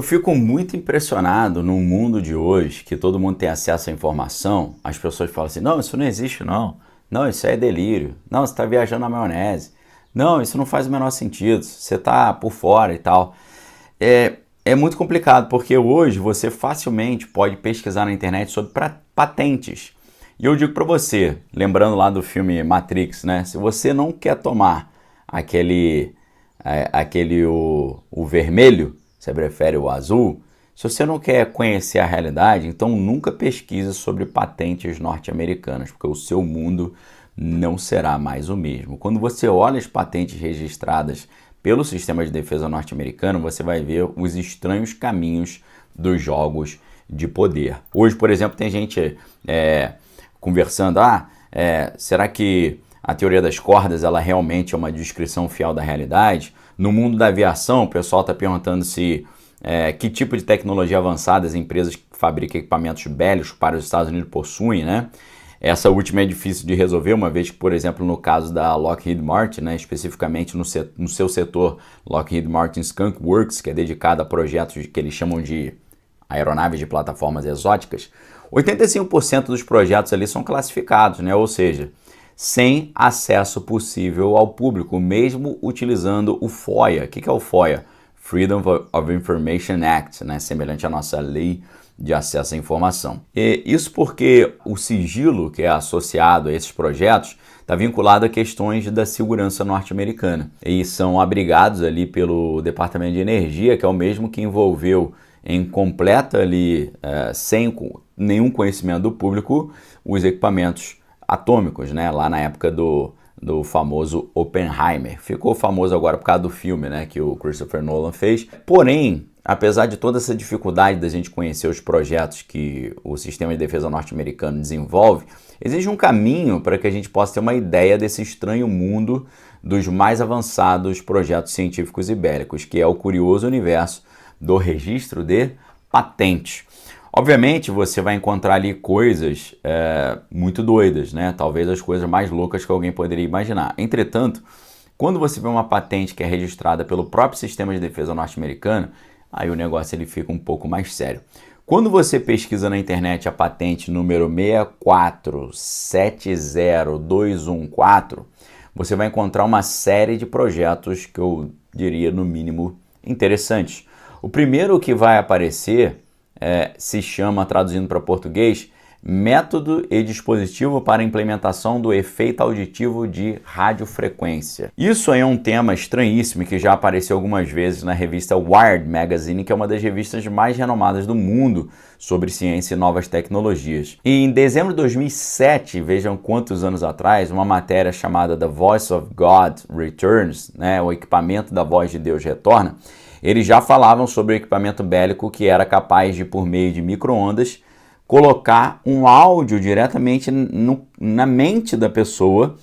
Eu fico muito impressionado no mundo de hoje, que todo mundo tem acesso à informação, as pessoas falam assim, não, isso não existe não, não, isso é delírio, não, você está viajando na maionese, não, isso não faz o menor sentido, você está por fora e tal. É muito complicado, porque hoje você facilmente pode pesquisar na internet sobre patentes. E eu digo para você, lembrando lá do filme Matrix, né, se você não quer tomar o vermelho, você prefere o azul? Se você não quer conhecer a realidade, então nunca pesquise sobre patentes norte-americanas, porque o seu mundo não será mais o mesmo. Quando você olha as patentes registradas pelo sistema de defesa norte-americano, você vai ver os estranhos caminhos dos jogos de poder. Hoje, por exemplo, tem gente conversando, será que a teoria das cordas ela realmente é uma descrição fiel da realidade? No mundo da aviação, o pessoal está perguntando se que tipo de tecnologia avançada as empresas que fabricam equipamentos bélicos para os Estados Unidos possuem, né? Essa última é difícil de resolver, uma vez que, por exemplo, no caso da Lockheed Martin, né, especificamente no seu setor Lockheed Martin Skunk Works, que é dedicado a projetos que eles chamam de aeronaves de plataformas exóticas, 85% dos projetos ali são classificados, né? Ou seja, sem acesso possível ao público, mesmo utilizando o FOIA. O que é o FOIA? Freedom of Information Act, né? Semelhante à nossa lei de acesso à informação. E isso porque o sigilo que é associado a esses projetos está vinculado a questões da segurança norte-americana. E são abrigados ali pelo Departamento de Energia, que é o mesmo que envolveu em completa ali, sem nenhum conhecimento do público, os equipamentos atômicos, né? Lá na época do famoso Oppenheimer. Ficou famoso agora por causa do filme, né, que o Christopher Nolan fez. Porém, apesar de toda essa dificuldade da gente conhecer os projetos que o sistema de defesa norte-americano desenvolve, existe um caminho para que a gente possa ter uma ideia desse estranho mundo dos mais avançados projetos científicos e bélicos, que é o curioso universo do registro de patentes. Obviamente você vai encontrar ali coisas muito doidas, né? Talvez as coisas mais loucas que alguém poderia imaginar. Entretanto, quando você vê uma patente que é registrada pelo próprio sistema de defesa norte-americano, aí o negócio ele fica um pouco mais sério. Quando você pesquisa na internet a patente número 6470214, você vai encontrar uma série de projetos que eu diria no mínimo interessantes. O primeiro que vai aparecer se chama, traduzindo para português, Método e Dispositivo para a Implementação do Efeito Auditivo de Radiofrequência. Isso aí é um tema estranhíssimo que já apareceu algumas vezes na revista Wired Magazine, que é uma das revistas mais renomadas do mundo sobre ciência e novas tecnologias. E em dezembro de 2007, vejam quantos anos atrás, uma matéria chamada The Voice of God Returns, né, o equipamento da voz de Deus retorna, eles já falavam sobre o equipamento bélico que era capaz de, por meio de micro-ondas, colocar um áudio diretamente na mente da pessoa,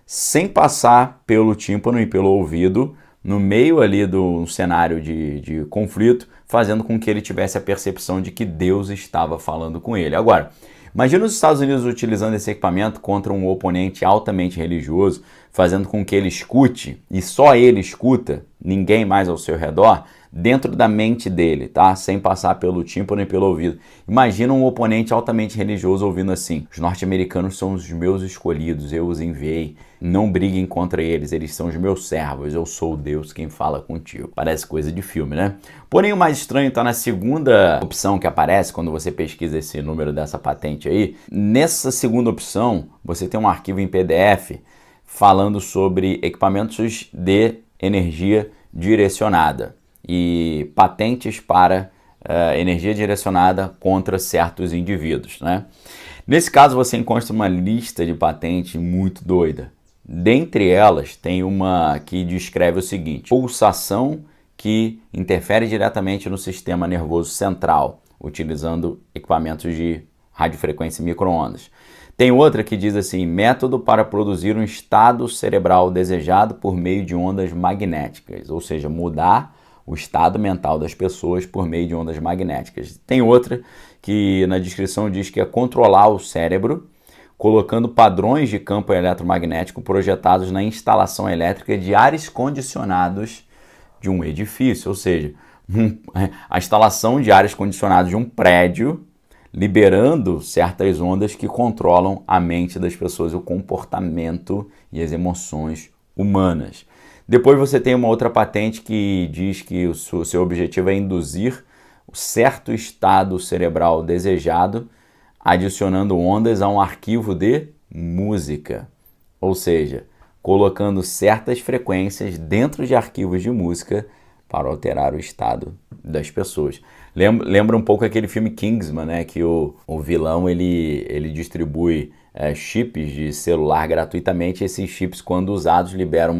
sem passar pelo tímpano e pelo ouvido, no meio ali do cenário de conflito, fazendo com que ele tivesse a percepção de que Deus estava falando com ele. Agora, imagina os Estados Unidos utilizando esse equipamento contra um oponente altamente religioso, fazendo com que ele escute, e só ele escuta, ninguém mais ao seu redor, dentro da mente dele, tá? Sem passar pelo tímpano e pelo ouvido. Imagina um oponente altamente religioso ouvindo assim: os norte-americanos são os meus escolhidos, eu os enviei, não briguem contra eles, eles são os meus servos, eu sou o Deus quem fala contigo. Parece coisa de filme, né? Porém, o mais estranho está na segunda opção que aparece quando você pesquisa esse número dessa patente aí. Nessa segunda opção, você tem um arquivo em PDF falando sobre equipamentos de energia direcionada e patentes para energia direcionada contra certos indivíduos, né? Nesse caso, você encontra uma lista de patentes muito doida. Dentre elas, tem uma que descreve o seguinte: pulsação que interfere diretamente no sistema nervoso central, utilizando equipamentos de radiofrequência e micro-ondas. Tem outra que diz assim: método para produzir um estado cerebral desejado por meio de ondas magnéticas, ou seja, mudar o estado mental das pessoas por meio de ondas magnéticas. Tem outra que na descrição diz que é controlar o cérebro colocando padrões de campo eletromagnético projetados na instalação elétrica de ares condicionados de um edifício, ou seja, a instalação de ares condicionados de um prédio, liberando certas ondas que controlam a mente das pessoas, o comportamento e as emoções humanas. Depois você tem uma outra patente que diz que o seu objetivo é induzir um certo estado cerebral desejado, adicionando ondas a um arquivo de música. Ou seja, colocando certas frequências dentro de arquivos de música para alterar o estado das pessoas. Lembra um pouco aquele filme Kingsman, né? Que o vilão ele distribui chips de celular gratuitamente. Esses chips, quando usados, liberam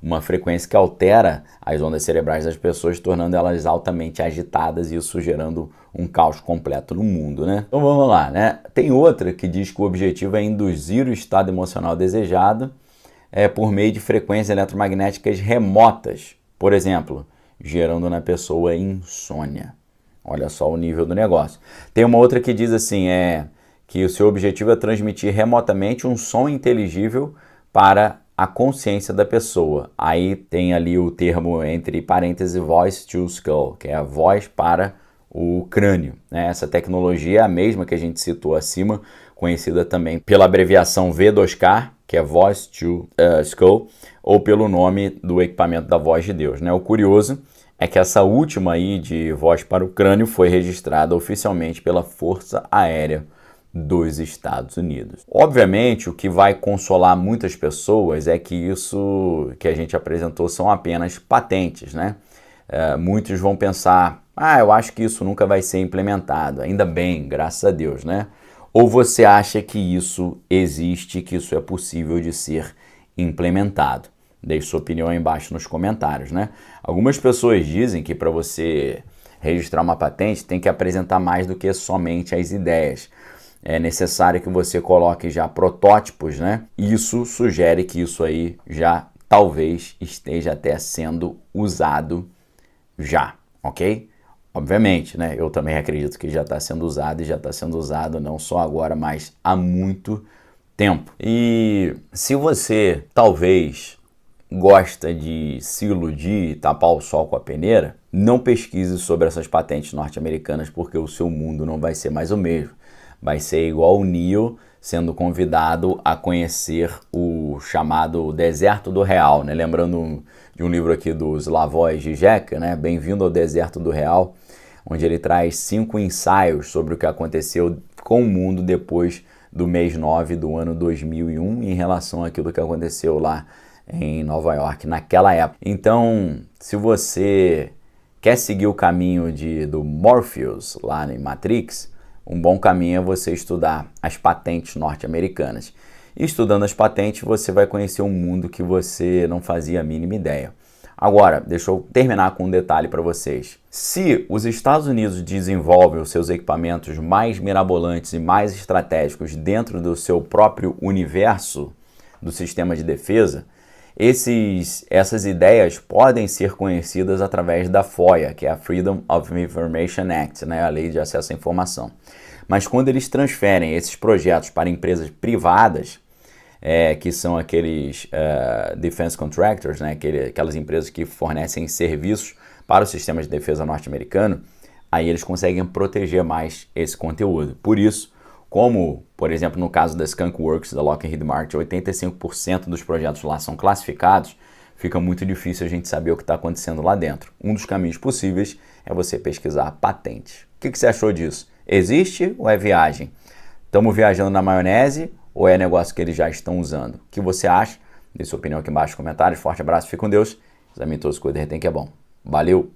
uma frequência que altera as ondas cerebrais das pessoas, tornando elas altamente agitadas e isso gerando um caos completo no mundo, né? Então vamos lá, né? Tem outra que diz que o objetivo é induzir o estado emocional desejado por meio de frequências eletromagnéticas remotas, por exemplo, gerando na pessoa insônia. Olha só o nível do negócio. Tem uma outra que diz assim, que o seu objetivo é transmitir remotamente um som inteligível para a consciência da pessoa. Aí tem ali o termo entre parênteses voice to skull, que é a voz para o crânio, né? Essa tecnologia é a mesma que a gente citou acima, conhecida também pela abreviação V2K, que é voice to skull, ou pelo nome do equipamento da voz de Deus, né? O curioso é que essa última aí de voz para o crânio foi registrada oficialmente pela Força Aérea dos Estados Unidos. Obviamente, o que vai consolar muitas pessoas é que isso que a gente apresentou são apenas patentes, né? Muitos vão pensar, eu acho que isso nunca vai ser implementado. Ainda bem, graças a Deus, né? Ou você acha que isso existe, que isso é possível de ser implementado? Deixe sua opinião aí embaixo nos comentários, né? Algumas pessoas dizem que para você registrar uma patente tem que apresentar mais do que somente as ideias. É necessário que você coloque já protótipos, né? Isso sugere que isso aí já talvez esteja até sendo usado já, ok? Obviamente, né? Eu também acredito que já está sendo usado e já está sendo usado não só agora, mas há muito tempo. E se você talvez gosta de se iludir e tapar o sol com a peneira, não pesquise sobre essas patentes norte-americanas porque o seu mundo não vai ser mais o mesmo. Vai ser igual o Neo sendo convidado a conhecer o chamado Deserto do Real, né? Lembrando de um livro aqui do Slavoj Žižek, né? Bem-vindo ao Deserto do Real, onde ele traz 5 ensaios sobre o que aconteceu com o mundo depois do mês 9 do ano 2001 em relação àquilo que aconteceu lá em Nova York naquela época. Então, se você quer seguir o caminho do Morpheus lá em Matrix, um bom caminho é você estudar as patentes norte-americanas. E estudando as patentes, você vai conhecer um mundo que você não fazia a mínima ideia. Agora, deixa eu terminar com um detalhe para vocês. Se os Estados Unidos desenvolvem os seus equipamentos mais mirabolantes e mais estratégicos dentro do seu próprio universo do sistema de defesa, essas ideias podem ser conhecidas através da FOIA, que é a Freedom of Information Act, né, a Lei de Acesso à Informação. Mas quando eles transferem esses projetos para empresas privadas, que são aqueles defense contractors, né, aquelas empresas que fornecem serviços para o sistema de defesa norte-americano, aí eles conseguem proteger mais esse conteúdo. Por isso, como, por exemplo, no caso da Skunk Works, da Lockheed Martin, 85% dos projetos lá são classificados, fica muito difícil a gente saber o que está acontecendo lá dentro. Um dos caminhos possíveis é você pesquisar patentes. O que você achou disso? Existe ou é viagem? Estamos viajando na maionese ou é negócio que eles já estão usando? O que você acha? Deixe sua opinião aqui embaixo nos comentários. Forte abraço, fique com Deus. Examine todos os coisas, que é bom. Valeu!